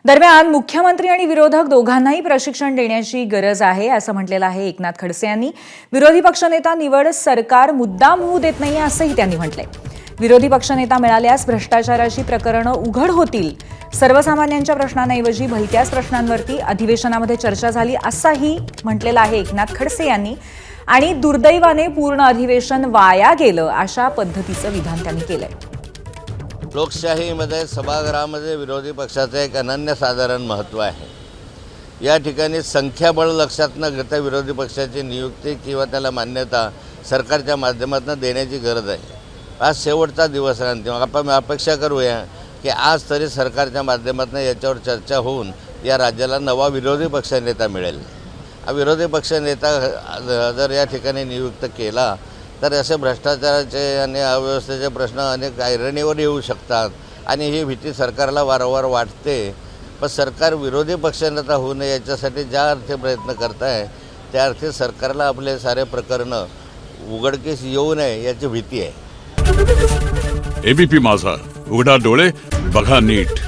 दरम्यान मुख्यमंत्री आणि विरोधक दोघांनाही प्रशिक्षण देण्याची गरज आहे असं म्हटलेलं आहे एकनाथ खडसे यांनी। विरोधी पक्षनेता निवड सरकार मुद्दाम होऊ देत नाही असंही त्यांनी म्हटलंय। विरोधी पक्षनेता मिळाल्यास भ्रष्टाचाराची प्रकरणं उघड होतील। सर्वसामान्यांच्या प्रश्नांऐवजी भलत्याच प्रश्नांवरती अधिवेशनामध्ये चर्चा झाली असंही म्हटलेलं आहे एकनाथ खडसे यांनी। आणि दुर्दैवाने पूर्ण अधिवेशन वाया गेलं अशा पद्धतीचं विधान त्यांनी केलंय। लोकशाहीमध्ये सभागृहामध्ये विरोधी पक्षाचं एक अनन्यसाधारण महत्त्व आहे। या ठिकाणी संख्याबळ लक्षात न घेता विरोधी पक्षाची नियुक्ती किंवा त्याला मान्यता सरकारच्या माध्यमातून देण्याची गरज आहे। आज शेवटचा दिवस आहे अंतिम। आपण अपेक्षा करूया की आज तरी सरकारच्या माध्यमातून याच्यावर चर्चा होऊन या राज्याला नवा विरोधी पक्षनेता मिळेल। हा विरोधी पक्षनेता जर या ठिकाणी नियुक्त केला तर असे भ्रष्टाचाराचे आणि अव्यवस्थेचे प्रश्न अनेक ऐरणीवर येऊ शकतात आणि ही भीती सरकारला वारंवार वाटते। पण सरकार विरोधी पक्षनेता होऊ नये याच्यासाठी ज्या अर्थी प्रयत्न करत आहे त्या अर्थी सरकारला आपले सारे प्रकरणं उघडकीस येऊ नये याची भीती आहे। एबीपी माझा, उघडा डोळे बघा नीट।